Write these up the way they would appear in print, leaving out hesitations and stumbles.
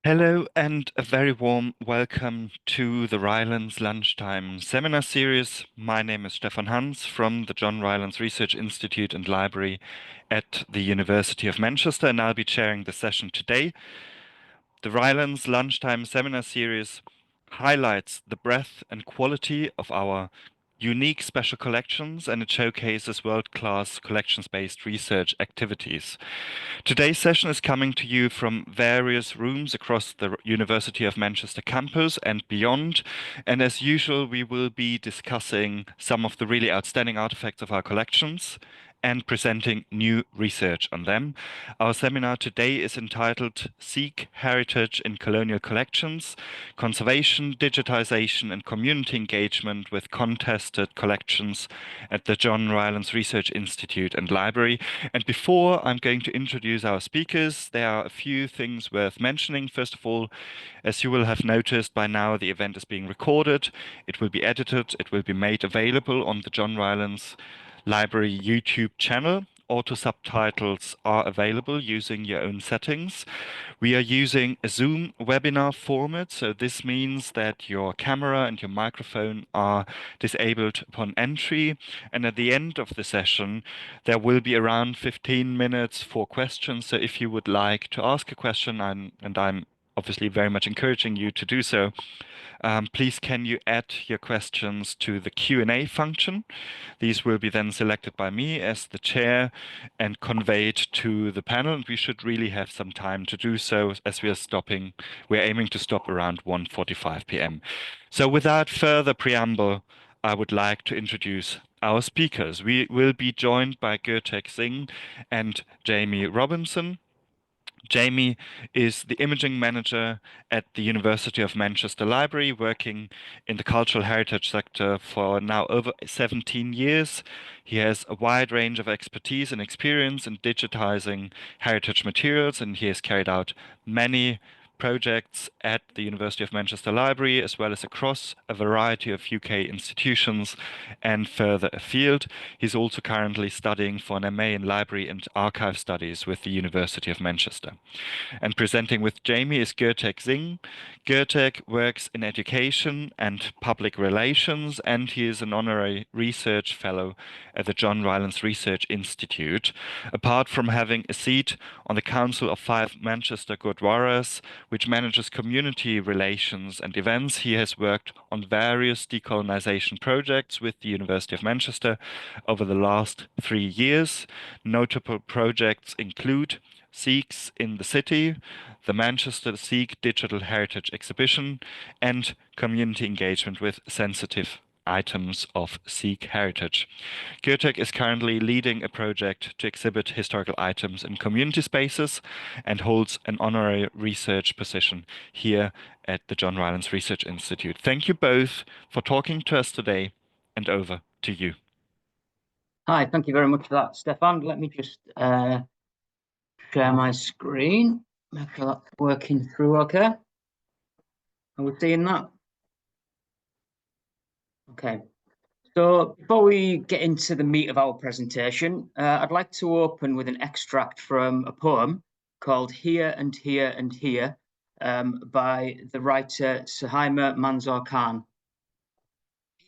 Hello and a very warm welcome to the Rylands Lunchtime seminar series. My name is Stefan Hans from the John Rylands Research Institute and Library at the University of Manchester, and I'll be chairing the session today. The Rylands Lunchtime seminar series highlights the breadth and quality of our unique special collections, and it showcases world-class collections-based research activities. Today's session is coming to you from various rooms across the University of Manchester campus and beyond. And as usual, we will be discussing some of the really outstanding artifacts of our collections and presenting new research on them. Our seminar today is entitled Sikh Heritage in Colonial Collections, Conservation, Digitisation and Community Engagement with Contested Collections at the John Rylands Research Institute and Library. And before I'm going to introduce our speakers, there are a few things worth mentioning. First of all, as you will have noticed by now, the event is being recorded. It will be edited. It will be made available on the John Rylands Library YouTube channel. Auto subtitles are available using your own settings. We are using a Zoom webinar format, so this means that your camera and your microphone are disabled upon entry. And at the end of the session, there will be around 15 minutes for questions. So if you would like to ask a question, and I'm obviously very much encouraging you to do so, please can you add your questions to the Q&A function. These will be then selected by me as the chair and conveyed to the panel. And we should really have some time to do so as we're aiming to stop around 1:45 p.m. So without further preamble, I would like to introduce our speakers. We will be joined by Gurtek Singh and Jamie Robinson. Jamie is the imaging manager at the University of Manchester Library, working in the cultural heritage sector for now over 17 years. He has a wide range of expertise and experience in digitizing heritage materials, and he has carried out many projects at the University of Manchester Library, as well as across a variety of UK institutions and further afield. He's also currently studying for an MA in Library and Archive Studies with the University of Manchester. And presenting with Jamie is Gurtek Singh. Gurtek works in education and public relations, and he is an honorary research fellow at the John Rylands Research Institute. Apart from having a seat on the Council of 5 Manchester Gurdwaras, which manages community relations and events, he has worked on various decolonization projects with the University of Manchester over the last 3 years. Notable projects include Sikhs in the City, the Manchester Sikh Digital Heritage Exhibition, and community engagement with sensitive items of Sikh heritage. Gurtek is currently leading a project to exhibit historical items in community spaces and holds an honorary research position here at the John Rylands Research Institute. Thank you both for talking to us today, and over to you. Hi, thank you very much for that, Stefan. Let me just share my screen, make sure that's working through okay. Are we seeing that? Okay, so before we get into the meat of our presentation, I'd like to open with an extract from a poem called Here and Here and Here by the writer Suhaima Manzoor Khan.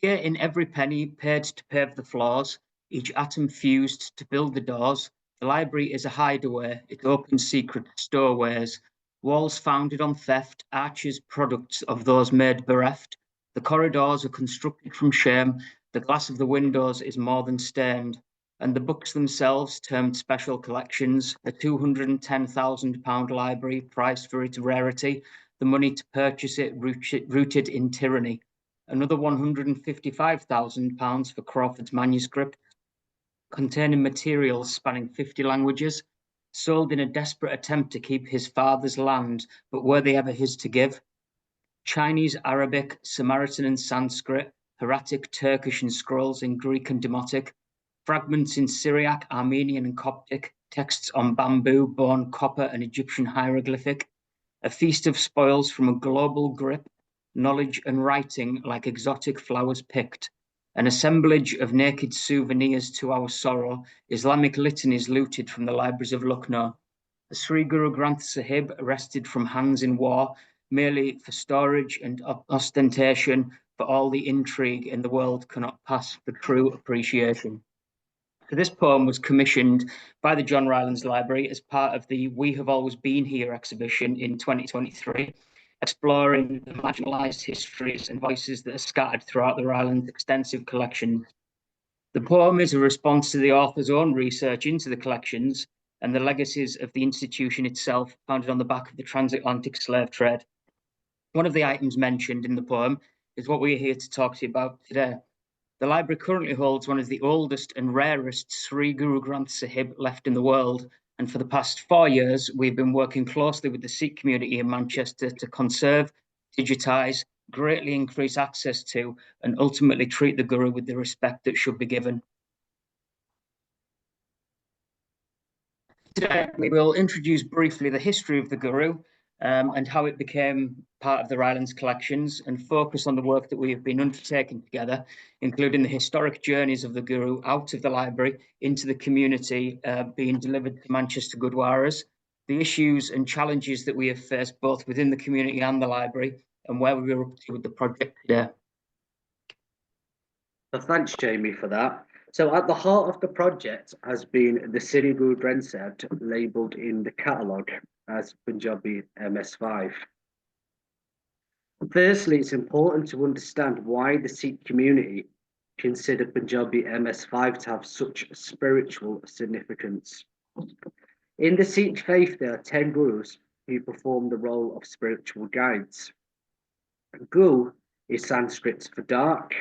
Here in every penny paid to pave the floors, each atom fused to build the doors, the library is a hideaway, it opens secret stowaways, walls founded on theft, arches products of those made bereft. The corridors are constructed from shame, the glass of the windows is more than stained, and the books themselves, termed special collections, a £210,000 library priced for its rarity, the money to purchase it rooted in tyranny. Another £155,000 for Crawford's manuscript, containing materials spanning 50 languages, sold in a desperate attempt to keep his father's land, but were they ever his to give? Chinese, Arabic, Samaritan and Sanskrit, Hieratic, Turkish and scrolls in Greek and Demotic, fragments in Syriac, Armenian and Coptic, texts on bamboo, bone, copper and Egyptian hieroglyphic, a feast of spoils from a global grip, knowledge and writing like exotic flowers picked, an assemblage of naked souvenirs to our sorrow, Islamic litanies looted from the libraries of Lucknow. The Sri Guru Granth Sahib, wrested from hands in war, merely for storage and ostentation, for all the intrigue in the world cannot pass for true appreciation. So this poem was commissioned by the John Rylands Library as part of the We Have Always Been Here exhibition in 2023, exploring the marginalised histories and voices that are scattered throughout the Rylands' extensive collection. The poem is a response to the author's own research into the collections and the legacies of the institution itself, founded on the back of the transatlantic slave trade. One of the items mentioned in the poem is what we're here to talk to you about today. The library currently holds one of the oldest and rarest Sri Guru Granth Sahib left in the world, and for the past 4 years, we've been working closely with the Sikh community in Manchester to conserve, digitise, greatly increase access to, and ultimately treat the Guru with the respect that should be given. Today, we will introduce briefly the history of the Guru and how it became part of the Rylands collections, and focus on the work that we have been undertaking together, including the historic journeys of the Guru out of the library into the community being delivered to Manchester Gurdwaras, the issues and challenges that we have faced both within the community and the library, and where we are up to with the project today. So thanks, Jamie, for that. So at the heart of the project has been the Sri Guru Granth Sahib, labelled in the catalogue as Punjabi MS5. Firstly, it's important to understand why the Sikh community consider Punjabi MS5 to have such spiritual significance. In the Sikh faith, there are 10 gurus who perform the role of spiritual guides. Gu is Sanskrit for dark,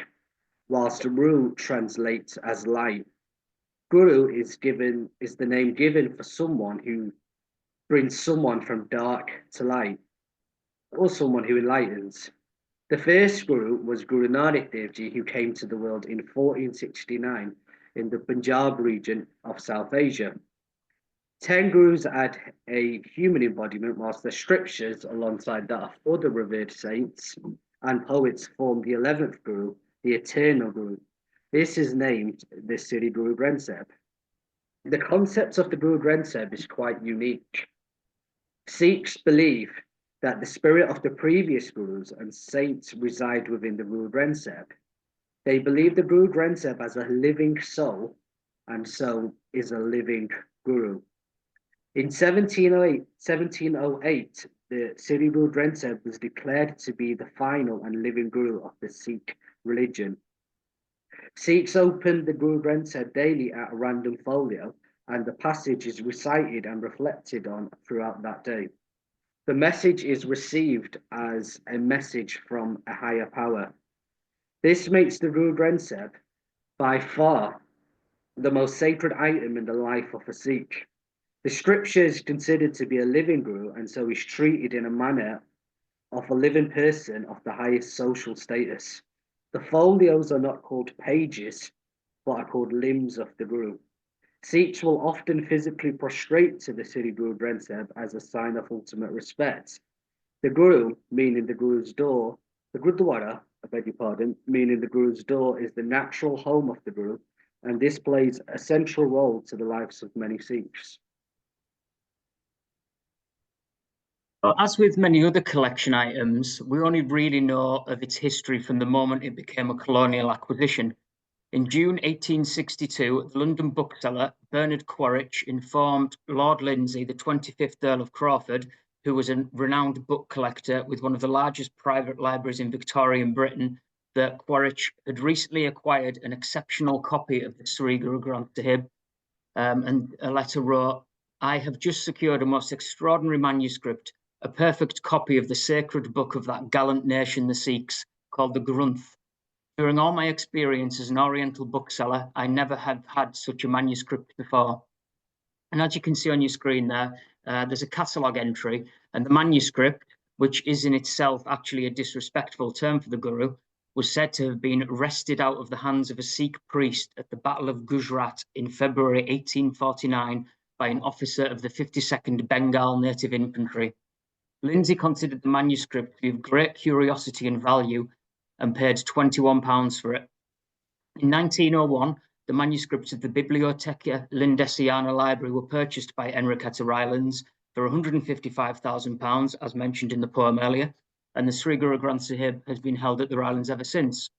whilst Ru translates as light. Guru is the name given for someone who brings someone from dark to light, or someone who enlightens. The first Guru was Guru Nanak Dev Ji, who came to the world in 1469 in the Punjab region of South Asia. 10 Gurus had a human embodiment, whilst the scriptures, alongside that of other revered saints and poets, formed the 11th Guru, the eternal Guru. This is named the Sri Guru Granth Sahib. The concept of the Guru Granth Sahib is quite unique. Sikhs believe that the spirit of the previous Gurus and saints reside within the Guru Granth Sahib. They believe the Guru Granth Sahib as a living soul, and so is a living Guru. In 1708, the Sri Guru Granth Sahib was declared to be the final and living Guru of the Sikh religion. Sikhs open the Guru Granth Sahib daily at a random folio, and the passage is recited and reflected on throughout that day. The message is received as a message from a higher power. This makes the Guru Granth Sahib by far the most sacred item in the life of a Sikh. The scripture is considered to be a living Guru, and so is treated in a manner of a living person of the highest social status. The folios are not called pages, but are called limbs of the Guru. Sikhs will often physically prostrate to the Sri Guru Granth Sahib as a sign of ultimate respect. The Guru, meaning the Guru's door, the Gurdwara, I beg your pardon, meaning the Guru's door, is the natural home of the Guru, and this plays a central role to the lives of many Sikhs. As with many other collection items, we only really know of its history from the moment it became a colonial acquisition. In June 1862, the London bookseller Bernard Quaritch informed Lord Lindsay, the 25th Earl of Crawford, who was a renowned book collector with one of the largest private libraries in Victorian Britain, that Quaritch had recently acquired an exceptional copy of the Sri Guru Granth Sahib, and a letter wrote, "I have just secured a most extraordinary manuscript, a perfect copy of the sacred book of that gallant nation, the Sikhs, called the Granth. During all my experience as an Oriental bookseller, I never had had such a manuscript before." And as you can see on your screen there, there's a catalogue entry, and the manuscript, which is in itself actually a disrespectful term for the Guru, was said to have been wrested out of the hands of a Sikh priest at the Battle of Guzerat in February 1849 by an officer of the 52nd Bengal Native Infantry. Lindsay considered the manuscript to be of great curiosity and value, and paid £21 for it. In 1901, the manuscripts of the Bibliotheca Lindesiana Library were purchased by Enriqueta Rylands for £155,000, as mentioned in the poem earlier, and the Sri Guru Granth Sahib has been held at the Rylands ever since.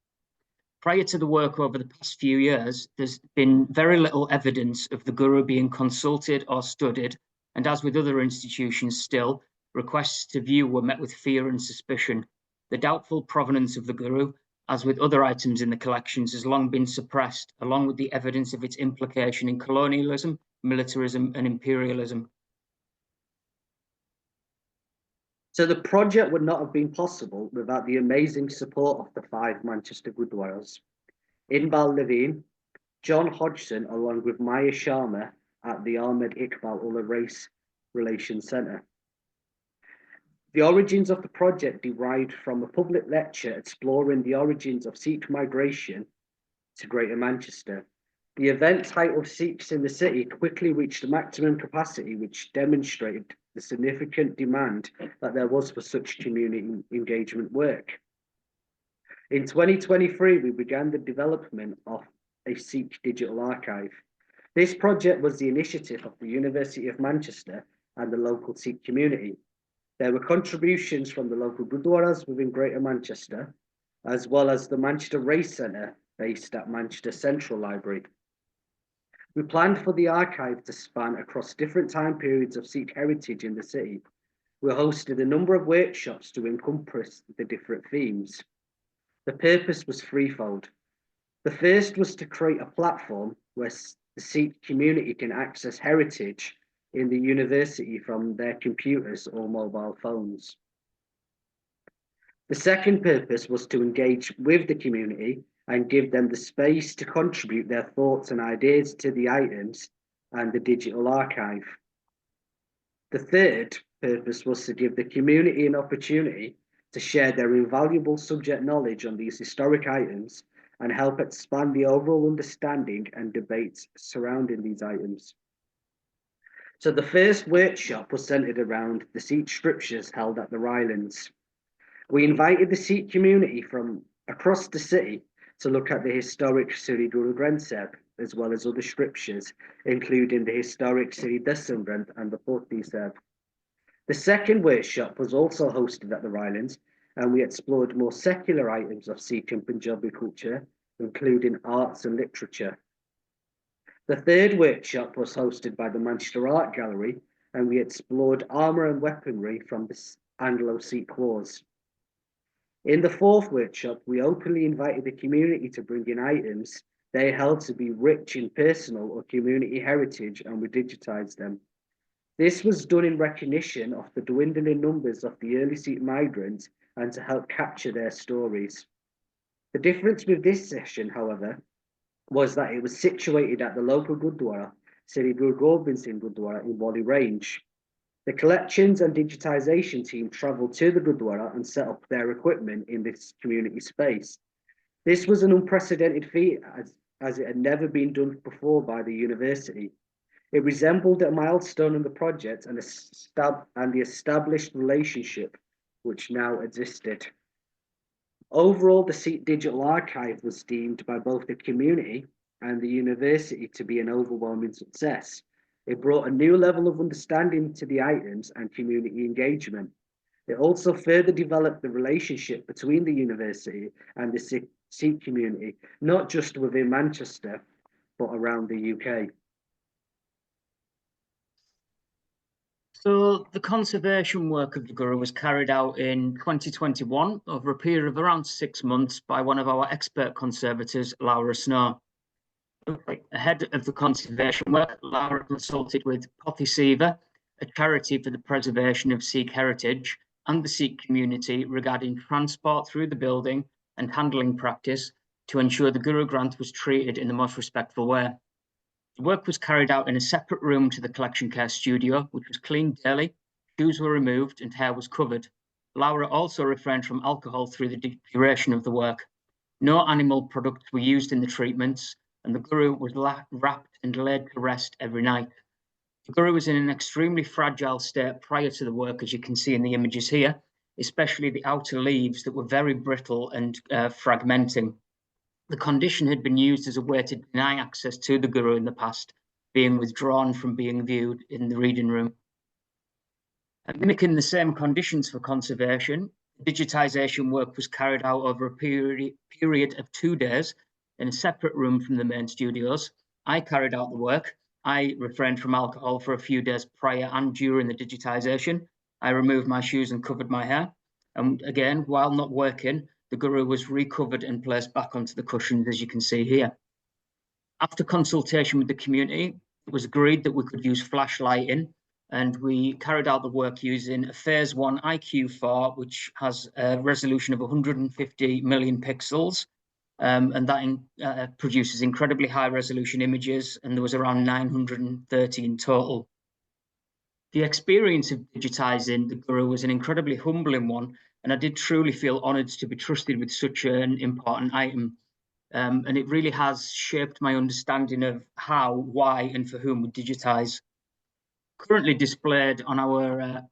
Prior to the work over the past few years, there's been very little evidence of the Guru being consulted or studied, and as with other institutions still, requests to view were met with fear and suspicion. The doubtful provenance of the Guru, as with other items in the collections, has long been suppressed, along with the evidence of its implication in colonialism, militarism, and imperialism. So the project would not have been possible without the amazing support of the 5 Manchester Gurdwaras. Inbal Levine, John Hodgson, along with Maya Sharma at the Ahmed Iqbal Ullah Race Relations Centre. The origins of the project derived from a public lecture exploring the origins of Sikh migration to Greater Manchester. The event, titled Sikhs in the City, quickly reached the maximum capacity, which demonstrated the significant demand that there was for such community engagement work. In 2023, we began the development of a Sikh digital archive. This project was the initiative of the University of Manchester and the local Sikh community. There were contributions from the local Gurdwaras within Greater Manchester, as well as the Manchester Race Centre based at Manchester Central Library. We planned for the archive to span across different time periods of Sikh heritage in the city. We hosted a number of workshops to encompass the different themes. The purpose was threefold. The first was to create a platform where the Sikh community can access heritage in the university from their computers or mobile phones. The second purpose was to engage with the community and give them the space to contribute their thoughts and ideas to the items and the digital archive. The third purpose was to give the community an opportunity to share their invaluable subject knowledge on these historic items and help expand the overall understanding and debates surrounding these items. So the first workshop was centered around the Sikh scriptures held at the Rylands. We invited the Sikh community from across the city to look at the historic Sri Guru Granth Sahib, as well as other scriptures, including the historic Sri Dasam Granth and the Pothi Sahib. The second workshop was also hosted at the Rylands, and we explored more secular items of Sikh and Punjabi culture, including arts and literature. The third workshop was hosted by the Manchester Art Gallery, and we explored armour and weaponry from the Anglo-Sikh Wars. In the fourth workshop, we openly invited the community to bring in items they held to be rich in personal or community heritage, and we digitised them. This was done in recognition of the dwindling numbers of the early Sikh migrants and to help capture their stories. The difference with this session, however, was that it was situated at the local Gurdwara, Sri Guru Gobind Singh Gurdwara in Whalley Range. The collections and digitisation team travelled to the Gurdwara and set up their equipment in this community space. This was an unprecedented feat as it had never been done before by the university. It resembled a milestone in the project and the established relationship which now existed. Overall, the Sikh Digital Archive was deemed by both the community and the university to be an overwhelming success. It brought a new level of understanding to the items and community engagement. It also further developed the relationship between the university and the Sikh community, not just within Manchester, but around the UK. So the conservation work of the Guru was carried out in 2021 over a period of around 6 months by one of our expert conservators, Laura Snow. Ahead of the conservation work, Laura consulted with Pothi Seva, a charity for the preservation of Sikh heritage, and the Sikh community regarding transport through the building and handling practice to ensure the Guru Granth was treated in the most respectful way. The work was carried out in a separate room to the collection care studio, which was cleaned daily, shoes were removed and hair was covered. Laura also refrained from alcohol through the duration of the work. No animal products were used in the treatments, and the Guru was wrapped and laid to rest every night. The Guru was in an extremely fragile state prior to the work, as you can see in the images here, especially the outer leaves that were very brittle and fragmenting. The condition had been used as a way to deny access to the Guru in the past, being withdrawn from being viewed in the reading room. And mimicking the same conditions for conservation, digitisation work was carried out over a period of 2 days in a separate room from the main studios. I carried out the work. I refrained from alcohol for a few days prior and during the digitisation. I removed my shoes and covered my hair. And again, while not working, the Guru was recovered and placed back onto the cushions, as you can see here. After consultation with the community, it was agreed that we could use flash lighting, and we carried out the work using a Phase 1 IQ4, which has a resolution of 150 million pixels, and that produces incredibly high resolution images, and there was around 930 in total. The experience of digitising the Guru was an incredibly humbling one, and I did truly feel honoured to be trusted with such an important item. And it really has shaped my understanding of how, why, and for whom we digitise. Currently displayed on our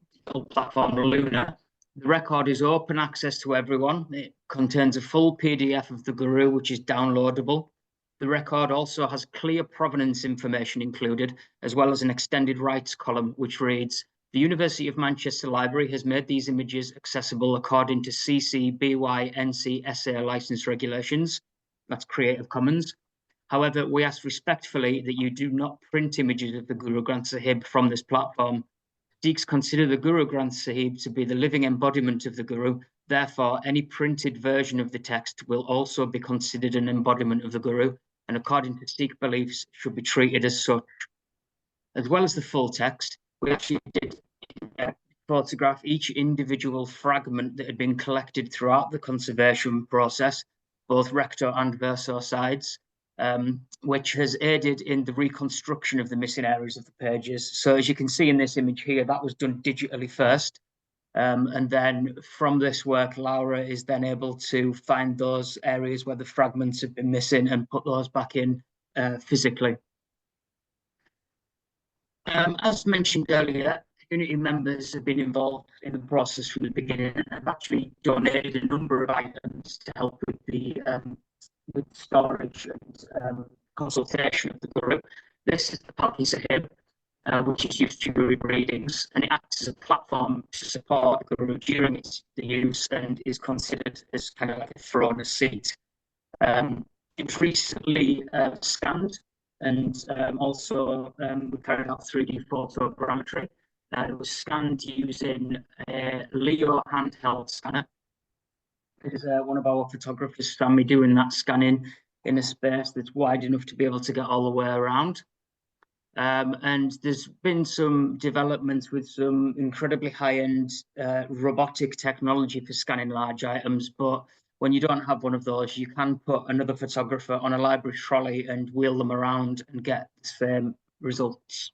platform, Luna, the record is open access to everyone. It contains a full PDF of the Guru, which is downloadable. The record also has clear provenance information included, as well as an extended rights column, which reads, "The University of Manchester Library has made these images accessible according to CC BY NC SA license regulations." That's Creative Commons. However, we ask respectfully that you do not print images of the Guru Granth Sahib from this platform. Sikhs consider the Guru Granth Sahib to be the living embodiment of the Guru. Therefore, any printed version of the text will also be considered an embodiment of the Guru, and according to Sikh beliefs, should be treated as such. As well as the full text, we actually did photograph each individual fragment that had been collected throughout the conservation process, both recto and verso sides, which has aided in the reconstruction of the missing areas of the pages. So as you can see in this image here, that was done digitally first. And then from this work, Laura is then able to find those areas where the fragments have been missing and put those back in physically. As mentioned earlier, community members have been involved in the process from the beginning and have actually donated a number of items to help with the with storage and consultation of the Guru. This is the Palki Sahib, which is used during readings, and it acts as a platform to support the Guru during the use and is considered as kind of like a throne, a seat. It's recently scanned, and also we carried out 3D photogrammetry. It was scanned using a Leo handheld scanner. This is one of our photographers, Sammy, doing that scanning in a space that's wide enough to be able to get all the way around. And there's been some developments with some incredibly high-end robotic technology for scanning large items, but when you don't have one of those, you can put another photographer on a library trolley and wheel them around and get the same results.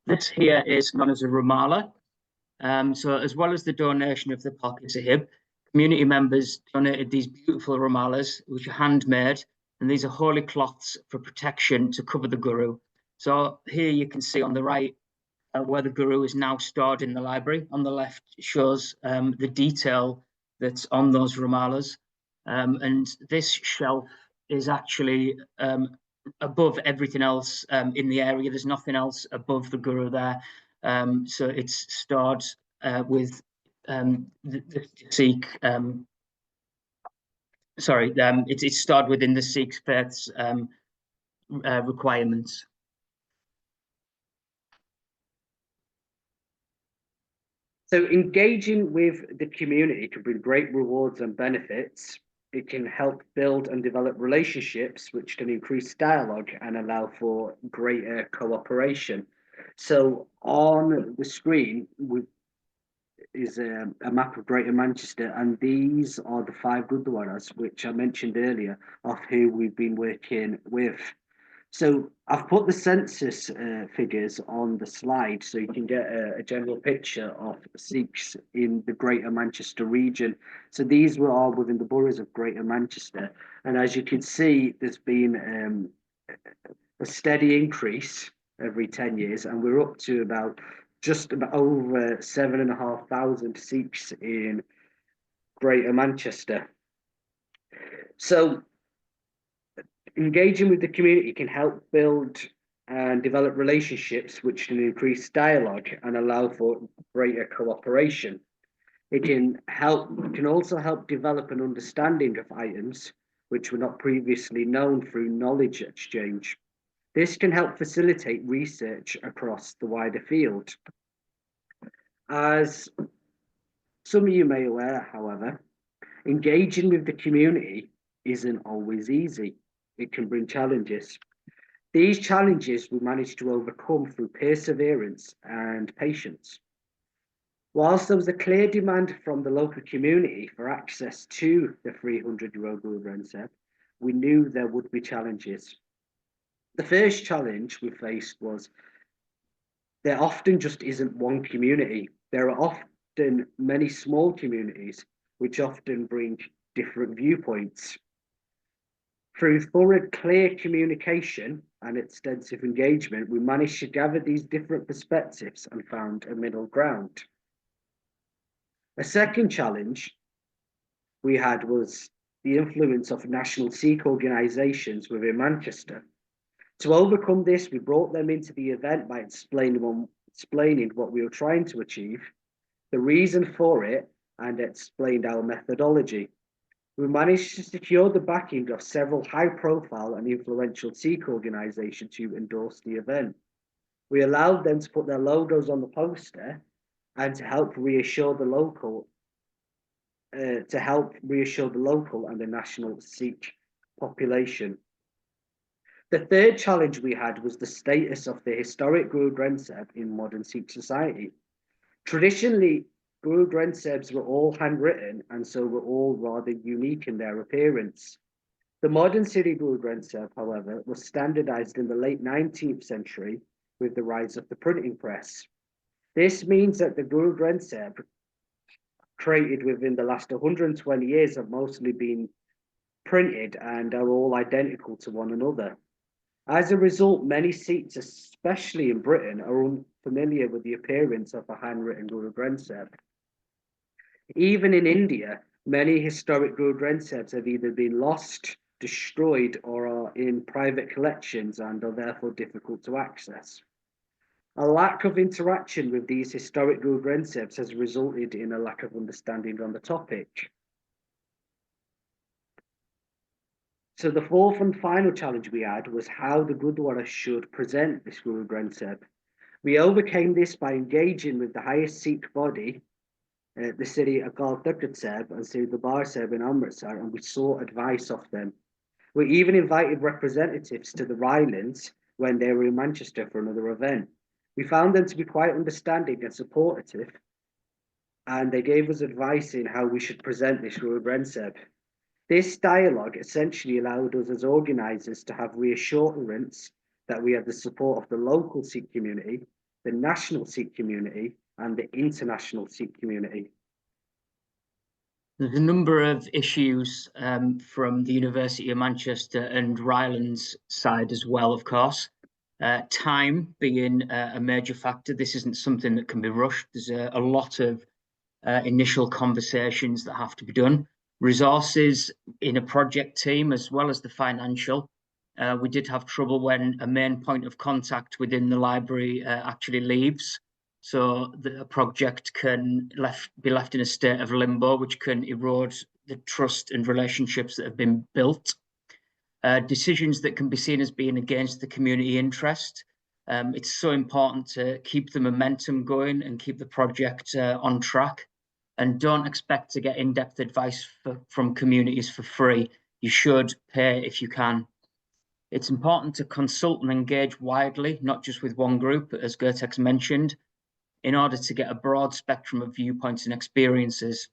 This here is known as a Rumala. So as well as the donation of the Palki Sahib, community members donated these beautiful Rumalas, which are handmade, and these are holy cloths for protection to cover the Guru. So here you can see on the right where the Guru is now stored in the library. On the left shows the detail that's on those Rumalas. And this shelf is actually above everything else in the area. There's nothing else above the Guru there. So it's stored with the Sikh, it's stored within the Sikh faith's requirements. So engaging with the community can bring great rewards and benefits. It can help build and develop relationships, which can increase dialogue and allow for greater cooperation. So on the screen is a map of Greater Manchester, and these are the 5 Gurdwaras, which I mentioned earlier, of who we've been working with. So I've put the census figures on the slide so you can get a general picture of Sikhs in the Greater Manchester region. So these were all within the boroughs of Greater Manchester. And as you can see, there's been a steady increase every 10 years, and we're up to just about over 7,500 Sikhs in Greater Manchester. So engaging with the community can help build and develop relationships which can increase dialogue and allow for greater cooperation. It can also help develop an understanding of items which were not previously known through knowledge exchange. This can help facilitate research across the wider field. As some of you may be aware, however, engaging with the community isn't always easy. It can bring challenges. These challenges we manage to overcome through perseverance and patience. Whilst there was a clear demand from the local community for access to the 300-year-old Guru Granth Sahib, we knew there would be challenges. The first challenge we faced was there often just isn't one community. There are often many small communities which often bring different viewpoints. Through thorough, clear communication and extensive engagement, we managed to gather these different perspectives and found a middle ground. A second challenge we had was the influence of national Sikh organisations within Manchester. To overcome this, we brought them into the event by explaining what we were trying to achieve, the reason for it, and explained our methodology. We managed to secure the backing of several high-profile and influential Sikh organisations to endorse the event. We allowed them to put their logos on the poster and to help reassure the local and the national Sikh population. The third challenge we had was the status of the historic Guru Granth Sahib in modern Sikh society. Traditionally, Guru Granth Sahibs were all handwritten and so were all rather unique in their appearance. The modern Sri Guru Granth Sahib, however, was standardized in the late 19th century with the rise of the printing press. This means that the Guru Granth Sahib created within the last 120 years have mostly been printed and are all identical to one another. As a result, many Sikhs, especially in Britain, are unfamiliar with the appearance of a handwritten Guru Granth Sahib. Even in India, many historic Guru Granth Sahibs have either been lost, destroyed, or are in private collections and are therefore difficult to access. A lack of interaction with these historic Guru Granth Sahibs has resulted in a lack of understanding on the topic. So the fourth and final challenge we had was how the Gurdwara should present this Guru Granth Sahib. We overcame this by engaging with the highest Sikh body, the Sri Akal Takht Sahib and Sri Darbar Sahib in Amritsar, and we sought advice of them. We even invited representatives to the Rylands when they were in Manchester for another event. We found them to be quite understanding and supportive, and they gave us advice in how we should present this Guru Granth Sahib. This dialogue essentially allowed us as organisers to have reassurance that we had the support of the local Sikh community, the national Sikh community, and the international Sikh community. There's a number of issues from the University of Manchester and Rylands side as well, of course. Time being a major factor. This isn't something that can be rushed. There's a lot of initial conversations that have to be done. Resources in a project team as well as the financial. We did have trouble when a main point of contact within the library actually leaves. So the project can be left in a state of limbo, which can erode the trust and relationships that have been built. Decisions that can be seen as being against the community interest. It's so important to keep the momentum going and keep the project on track. And don't expect to get in-depth advice from communities for free. You should pay if you can. It's important to consult and engage widely, not just with one group, as Gertex mentioned, in order to get a broad spectrum of viewpoints and experiences.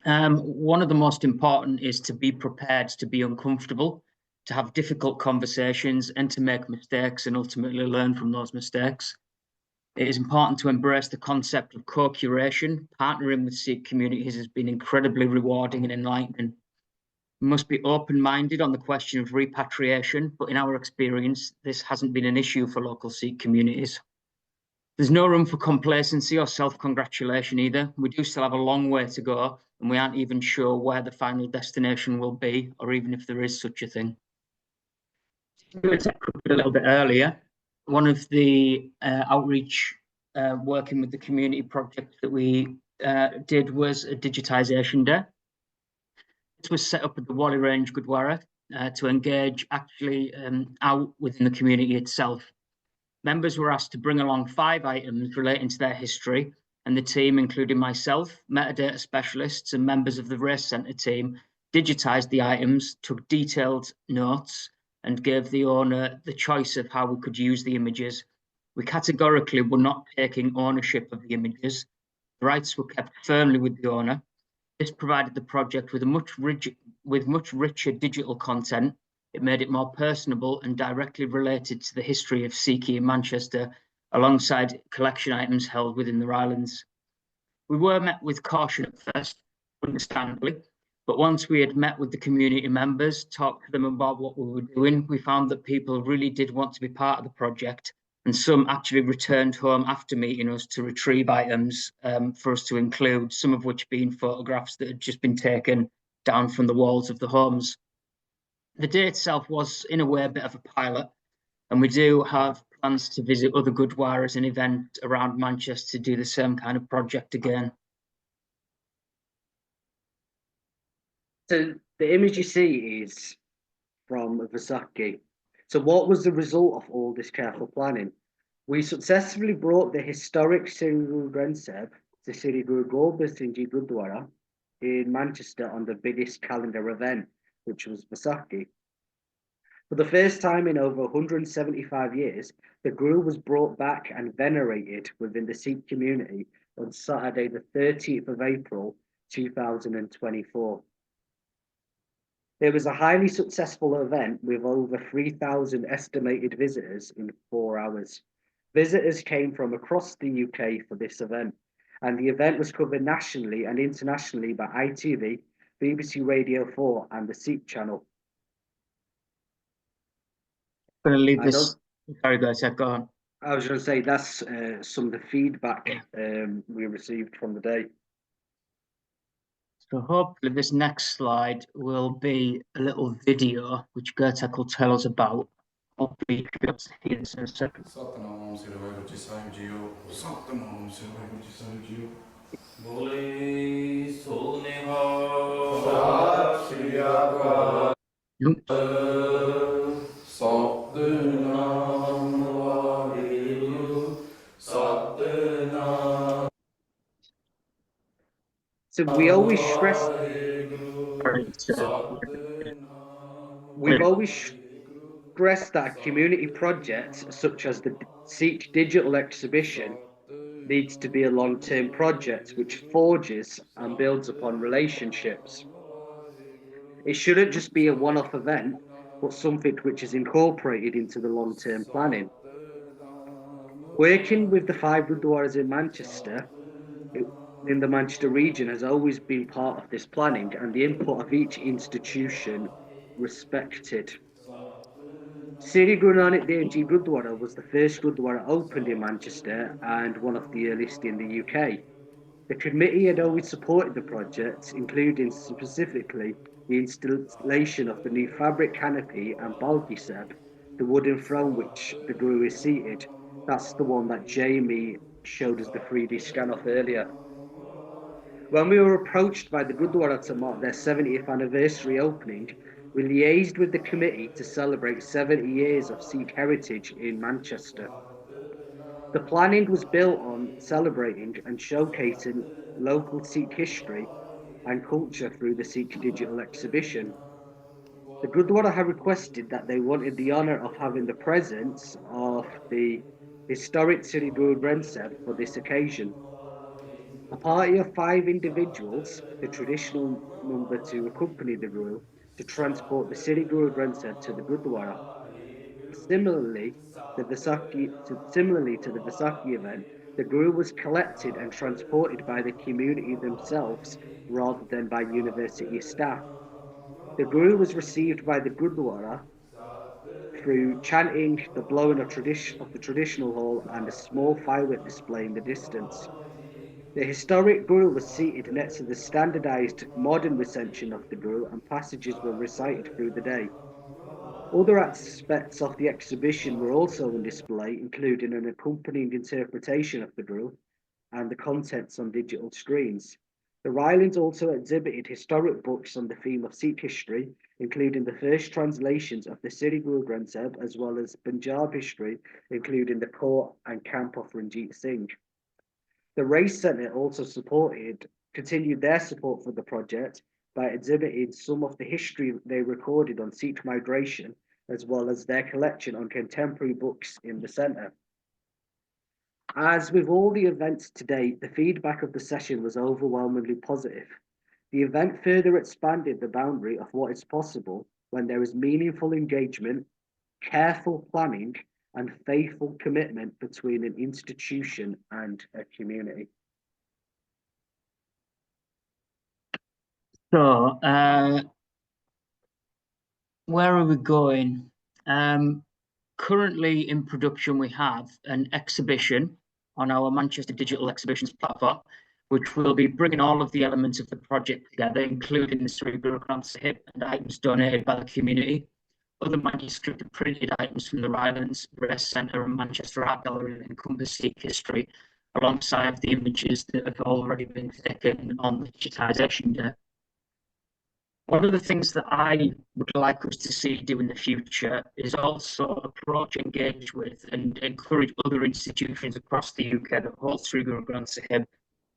One of the most important is to be prepared to be uncomfortable, to have difficult conversations and to make mistakes and ultimately learn from those mistakes. It is important to embrace the concept of co-curation. Partnering with Sikh communities has been incredibly rewarding and enlightening. We must be open-minded on the question of repatriation, but in our experience, this hasn't been an issue for local Sikh communities. There's no room for complacency or self-congratulation either. We do still have a long way to go, and we aren't even sure where the final destination will be, or even if there is such a thing. A little bit earlier, one of the outreach working with the community project that we did was a digitisation day. This was set up at the Wally Range Gurdwara to engage actually out within the community itself. Members were asked to bring along 5 items relating to their history, and the team, including myself, metadata specialists, and members of the Race Centre team, digitised the items, took detailed notes, and gave the owner the choice of how we could use the images. We categorically were not taking ownership of the images. The rights were kept firmly with the owner. This provided the project with much richer digital content. It made it more personable and directly related to the history of Sikhi in Manchester, alongside collection items held within the Rylands. We were met with caution at first, understandably, but once we had met with the community members, talked to them about what we were doing, we found that people really did want to be part of the project, and some actually returned home after meeting us to retrieve items for us to include, some of which being photographs that had just been taken down from the walls of the homes. The day itself was, in a way, a bit of a pilot, and we do have plans to visit other Gurdwaras and events around Manchester to do the same kind of project again. So the image you see is from Vaisakhi. So what was the result of all this careful planning? We successfully brought the historic Sri Guru Granth Sahib to Sri Guru Granth Gurdwara in Manchester on the biggest calendar event, which was Vaisakhi. For the first time in over 175 years, the Guru was brought back and venerated within the Sikh community on Saturday, the 30th of April, 2024. It was a highly successful event with over 3,000 estimated visitors in 4 hours. Visitors came from across the UK for this event, and the event was covered nationally and internationally by ITV, BBC Radio 4, and the Sikh channel. I'm going to leave this. Sorry, guys, go on. I was going to say that's some of the feedback we received from the day. So hopefully this next slide will be a little video which Guzerat will tell us about. Hopefully you should be able to hear this in a second. Satnam Sri Guru Sahib Jiyo, Satnam Sri Guru Sahib Jiyo. Bole so nihar, Sat Shri Akal. Satnam Vaheguru, Satnam. So we always stress. We've always stressed that a community project such as the Sikh digital exhibition needs to be a long-term project which forges and builds upon relationships. It shouldn't just be a one-off event, but something which is incorporated into the long-term planning. Working with the 5 Gurdwaras in Manchester, in the Manchester region, has always been part of this planning, and the input of each institution respected. Sri Guru Granthsahib was the first Gurdwara opened in Manchester and one of the earliest in the UK. The committee had always supported the project, including specifically the installation of the new fabric canopy and balgi seb, the wooden throne which the Guru is seated. That's the one that Jamie showed us the 3D scan of earlier. When we were approached by the Gurdwara to mark their 70th anniversary opening, we liaised with the committee to celebrate 70 years of Sikh heritage in Manchester. The planning was built on celebrating and showcasing local Sikh history and culture through the Sikh digital exhibition. The Gurdwara had requested that they wanted the honour of having the presence of the historic Sri Guru Granth Sahib for this occasion. A party of 5 individuals, the traditional number to accompany the Guru, to transport the Sri Guru Granth Sahib to the Gurdwara. Similarly to the Vaisakhi event, the Guru was collected and transported by the community themselves rather than by university staff. The Guru was received by the Gurdwara through chanting, the blowing of the traditional hall, and a small firework display in the distance. The historic Guru was seated next to the standardised modern recension of the Guru, and passages were recited through the day. Other aspects of the exhibition were also on display, including an accompanying interpretation of the Guru and the contents on digital screens. The Rylands also exhibited historic books on the theme of Sikh history, including the first translations of the Sri Guru Granth Sahib, as well as Punjab history, including the court and camp of Ranjit Singh. The Race Centre also continued their support for the project by exhibiting some of the history they recorded on Sikh migration, as well as their collection on contemporary books in the centre. As with all the events to date, the feedback of the session was overwhelmingly positive. The event further expanded the boundary of what is possible when there is meaningful engagement, careful planning, and faithful commitment between an institution and a community. So, where are we going? Currently in production, we have an exhibition on our Manchester Digital Exhibitions platform, which will be bringing all of the elements of the project together, including the Sri Guru Granth Sahib and items donated by the community, other manuscript and printed items from the Rylands, Rest Centre and Manchester Art Gallery that encompass Sikh history, alongside the images that have already been taken on the Digitisation Day. One of the things that I would like us to see do in the future is also approach, engage with, and encourage other institutions across the UK that hold Sri Guru Granth Sahib.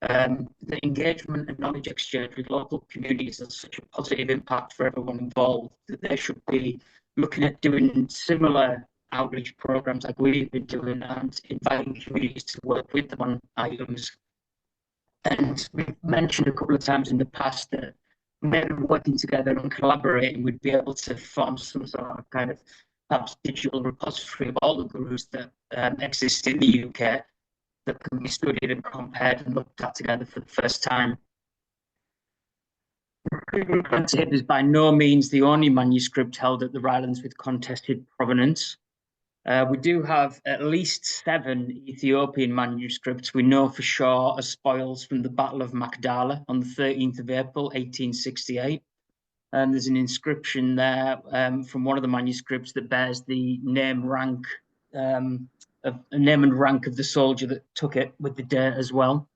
The engagement and knowledge exchange with local communities has such a positive impact for everyone involved that they should be looking at doing similar outreach programs like we've been doing and inviting communities to work with them on items. And we've mentioned a couple of times in the past that maybe working together and collaborating, we'd be able to form some sort of kind of perhaps digital repository of all the gurus that exist in the UK that can be studied and compared and looked at together for the first time. Sri Guru Granth Sahib is by no means the only manuscript held at the Rylands with contested provenance. We do have at least 7 Ethiopian manuscripts we know for sure as spoils from the Battle of Magdala on the 13th of April, 1868. And there's an inscription there from one of the manuscripts that bears the name and rank of the soldier that took it with the date as well.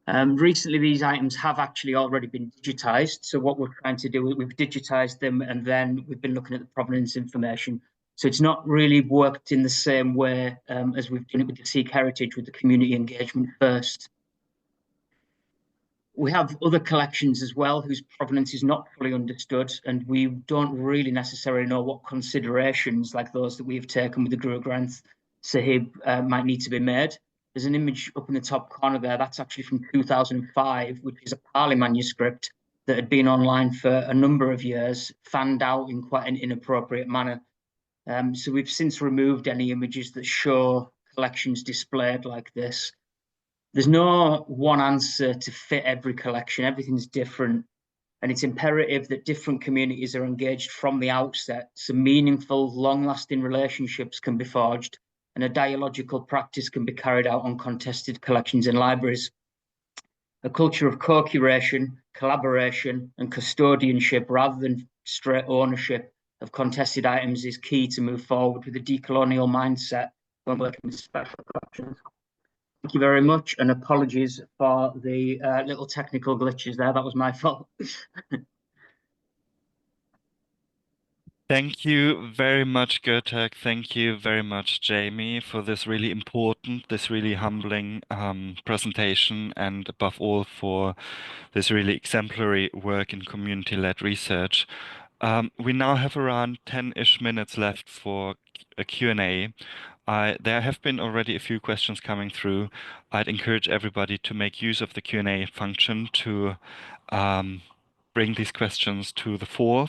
Recently, these items have actually already been digitised. So what we're trying to do, we've digitised them and then we've been looking at the provenance information. So it's not really worked in the same way as we've done it with the Sikh heritage, with the community engagement first. We have other collections as well whose provenance is not fully understood, and we don't really necessarily know what considerations like those that we've taken with the Guru Granth Sahib might need to be made. There's an image up in the top corner there, that's actually from 2005, which is a Pali manuscript that had been online for a number of years, fanned out in quite an inappropriate manner. So we've since removed any images that show collections displayed like this. There's no one answer to fit every collection. Everything's different. And it's imperative that different communities are engaged from the outset so meaningful, long-lasting relationships can be forged and a dialogical practice can be carried out on contested collections in libraries. A culture of co-curation, collaboration, and custodianship rather than straight ownership of contested items is key to move forward with a decolonial mindset when working with special collections. Thank you very much, and apologies for the little technical glitches there. That was my fault. Thank you very much, Gertek. Thank you very much, Jamie, for this really important, this really humbling presentation, and above all for this really exemplary work in community-led research. We now have around 10-ish minutes left for a Q&A. There have been already a few questions coming through. I'd encourage everybody to make use of the Q&A function to bring these questions to the fore.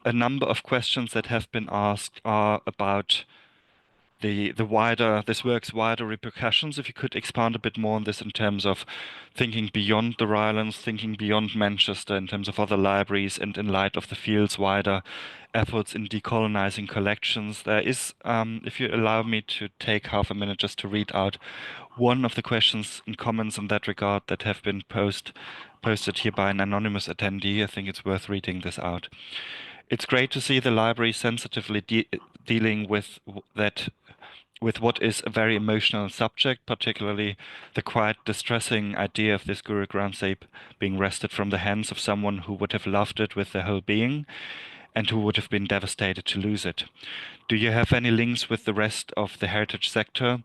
A number of questions that have been asked are about this work's wider repercussions. If you could expand a bit more on this in terms of thinking beyond the Rylands, thinking beyond Manchester, in terms of other libraries, and in light of the field's wider efforts in decolonizing collections. There is, if you allow me to take half a minute just to read out one of the questions and comments in that regard that have been posted here by an anonymous attendee. I think it's worth reading this out. It's great to see the library sensitively dealing with with what is a very emotional subject, particularly the quite distressing idea of this Guru Granth Sahib being wrested from the hands of someone who would have loved it with their whole being and who would have been devastated to lose it. Do you have any links with the rest of the heritage sector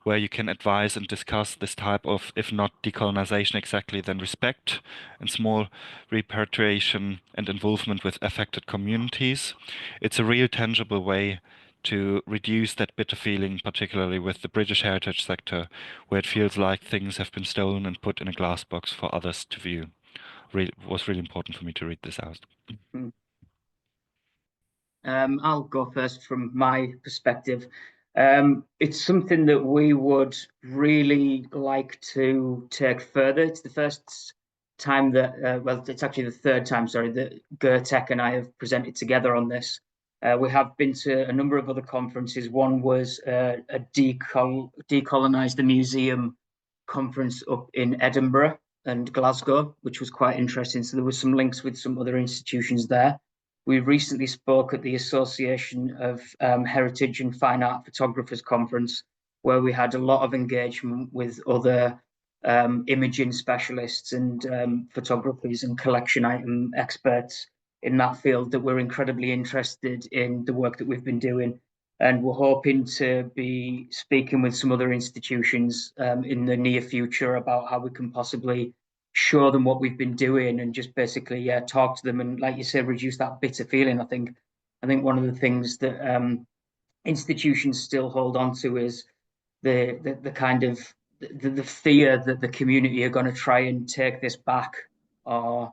where you can advise and discuss this type of, if not decolonization exactly, then respect and small repatriation and involvement with affected communities? It's a real tangible way to reduce that bitter feeling, particularly with the British heritage sector, where it feels like things have been stolen and put in a glass box for others to view. Was really important for me to read this out. I'll go first from my perspective. It's something that we would really like to take further. It's the first time that, well, it's actually the third time, sorry, that Gertek and I have presented together on this. We have been to a number of other conferences. One was a Decolonise the Museum conference up in Edinburgh and Glasgow, which was quite interesting. So there were some links with some other institutions there. We recently spoke at the Association of Heritage and Fine Art Photographers Conference, where we had a lot of engagement with other imaging specialists and photographers and collection item experts in that field that were incredibly interested in the work that we've been doing. And we're hoping to be speaking with some other institutions in the near future about how we can possibly show them what we've been doing and just basically talk to them and, like you say, reduce that bitter feeling. I think one of the things that institutions still hold on to is the kind of the fear that the community are going to try and take this back, or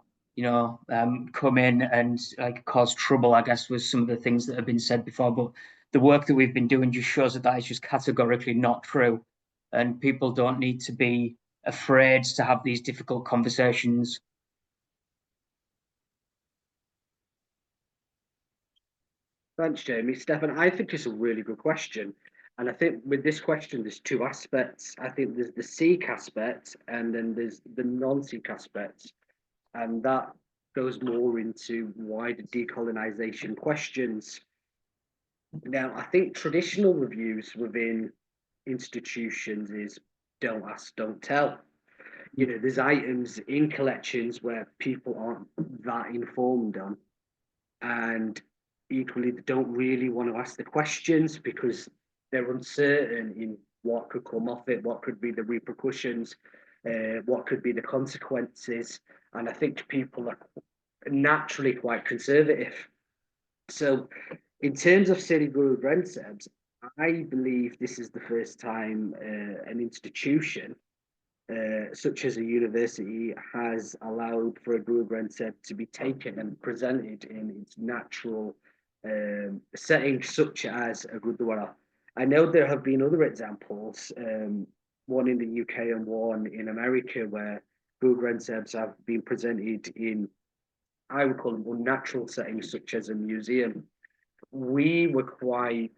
come in and like cause trouble, I guess, was some of the things that have been said before. But the work that we've been doing just shows that is just categorically not true, and people don't need to be afraid to have these difficult conversations. Thanks, Jamie. Stefan, I think it's a really good question. And I think with this question, there's two aspects. I think there's the Sikh aspect and then there's the non-Sikh aspect. And that goes more into wider decolonization questions. Now, I think traditional reviews within institutions is don't ask, don't tell. You know, there's items in collections where people aren't that informed on, and equally they don't really want to ask the questions because they're uncertain in what could come off it, what could be the repercussions, what could be the consequences. And I think people are naturally quite conservative. So in terms of Sri Guru Granth Sahib, I believe this is the first time an institution such as a university has allowed for a Guru Granth Sahib to be taken and presented in its natural setting, such as a Gurdwara. I know there have been other examples, one in the UK and one in America, where Guru Granth Sahibs have been presented in, I would call them, unnatural settings, such as a museum. We were quite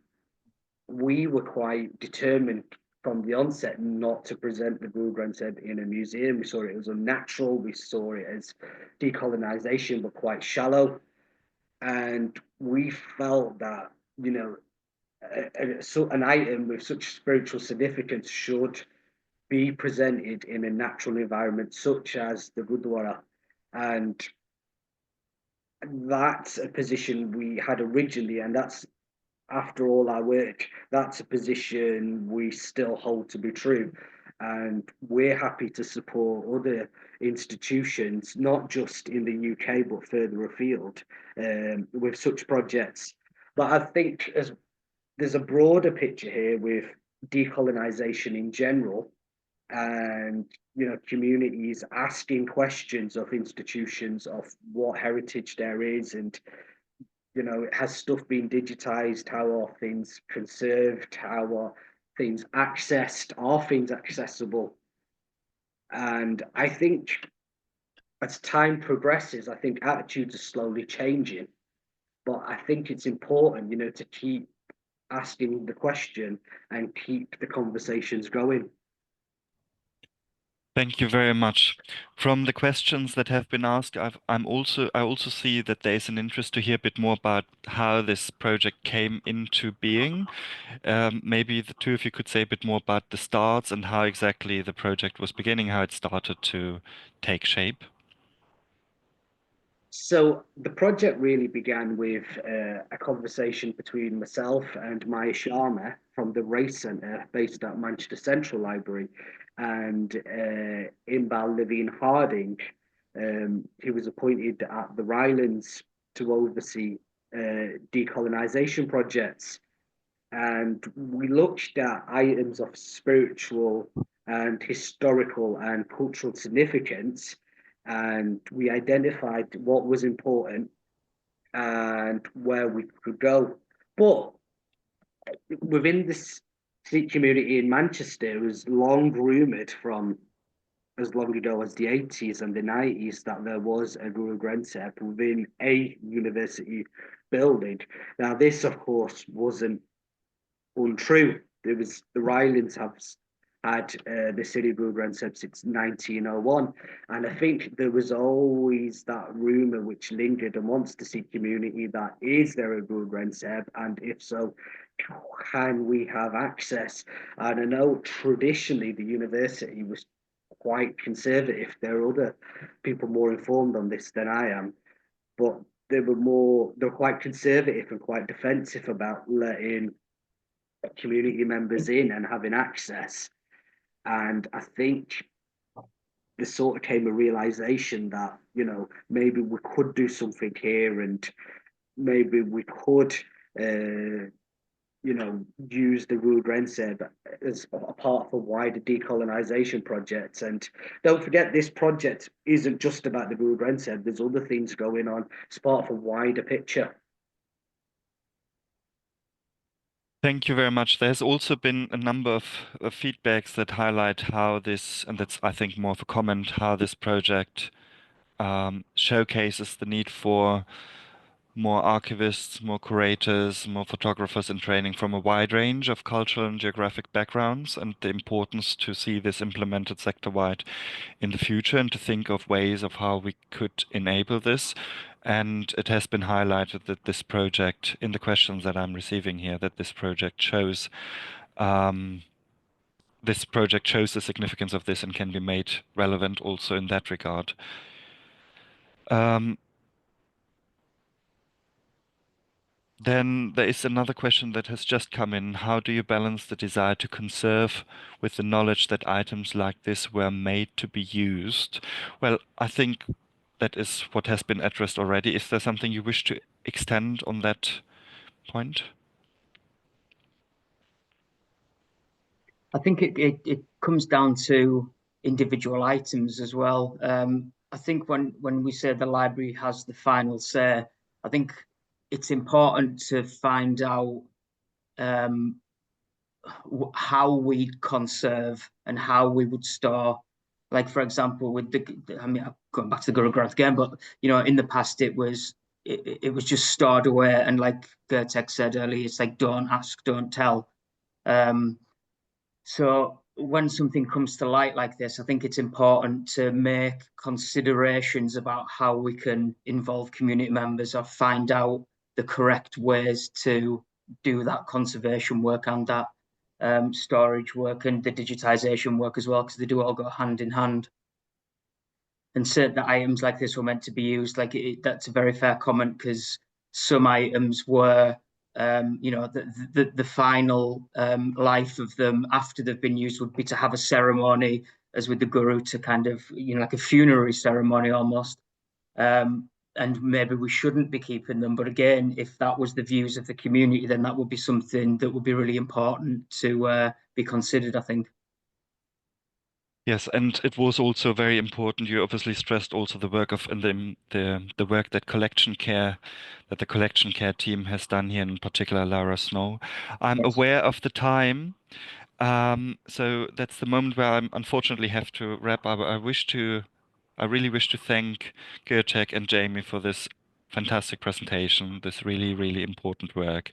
determined from the onset not to present the Guru Granth Sahib in a museum. We saw it as unnatural. We saw it as decolonization, but quite shallow. And we felt that, you know, an item with such spiritual significance should be presented in a natural environment, such as the Gurdwara. And that's a position we had originally, and that's, after all our work, that's a position we still hold to be true. And we're happy to support other institutions, not just in the UK, but further afield, with such projects. But I think there's a broader picture here with decolonization in general, and communities asking questions of institutions of what heritage there is, and has stuff been digitized? How are things conserved? How are things accessed? Are things accessible? And I think as time progresses, I think attitudes are slowly changing. But I think it's important, to keep asking the question and keep the conversations going. Thank you very much. From the questions that have been asked, I also see that there is an interest to hear a bit more about how this project came into being. Maybe the two of you could say a bit more about the starts and how exactly the project was beginning, how it started to take shape. So the project really began with a conversation between myself and Maya Sharma from the Race Centre based at Manchester Central Library, and Iqbal Levine Harding, who was appointed at the Rylands to oversee decolonisation projects. And we looked at items of spiritual and historical and cultural significance, and we identified what was important and where we could go. But within this Sikh community in Manchester, it was long rumoured from as long ago as the 80s and the 90s that there was a Guru Granth Sahib within a university building. Now, this, of course, wasn't untrue. It was the Rylands have had the Sri Guru Granth Sahib since 1901, and I think there was always that rumor which lingered amongst the Sikh community that is there a Guru Granth Sahib, and if so, can we have access? And I know traditionally the university was quite conservative. There are other people more informed on this than I am, but they were quite conservative and quite defensive about letting community members in and having access. And I think there sort of came a realization that, maybe we could do something here, and maybe we could, use the Guru Granth Sahib as a part of a wider decolonization project. And don't forget, this project isn't just about the Guru Granth Sahib. There's other things going on. It's part of a wider picture. Thank you very much. There's also been a number of feedbacks that highlight how this, and that's, I think, more of a comment, how this project showcases the need for more archivists, more curators, more photographers in training from a wide range of cultural and geographic backgrounds, and the importance to see this implemented sector-wide in the future and to think of ways of how we could enable this. And it has been highlighted that this project, in the questions that I'm receiving here, that this project shows the significance of this and can be made relevant also in that regard. Then there is another question that has just come in. How do you balance the desire to conserve with the knowledge that items like this were made to be used? Well, I think that is what has been addressed already. Is there something you wish to extend on that point? I think it comes down to individual items as well. I think when we say the library has the final say, I think it's important to find out how we conserve and how we would store. Like, for example, with I'm going back to the Guru Granth again, but in the past it was just stored away, and like Gertek said earlier, it's like don't ask, don't tell. So when something comes to light like this, I think it's important to make considerations about how we can involve community members or find out the correct ways to do that conservation work and that storage work and the digitisation work as well, because they do all go hand in hand. And certain items like this were meant to be used. That's a very fair comment, because some items were the final life of them after they've been used would be to have a ceremony, as with the Guru, to kind of, like a funerary ceremony almost. And maybe we shouldn't be keeping them. But again, if that was the views of the community, then that would be something that would be really important to be considered, I think. Yes, and it was also very important. You obviously stressed also the work of and the work that the collection care team has done here, in particular Lara Snow. I'm Yes. aware of the time, so that's the moment where I unfortunately have to wrap up. I really wish to thank Gertek and Jamie for this fantastic presentation, this really, really important work.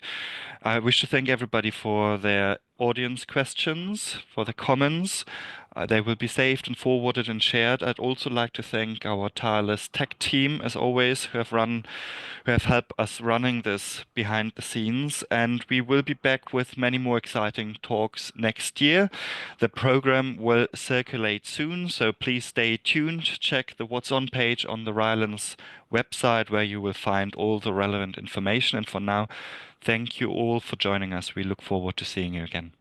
I wish to thank everybody for their audience questions, for the comments. They will be saved and forwarded and shared. I'd also like to thank our tireless tech team, as always, who have helped us running this behind the scenes. And we will be back with many more exciting talks next year. The program will circulate soon, so please stay tuned. Check the What's On page on the Rylands website, where you will find all the relevant information. And for now, thank you all for joining us. We look forward to seeing you again.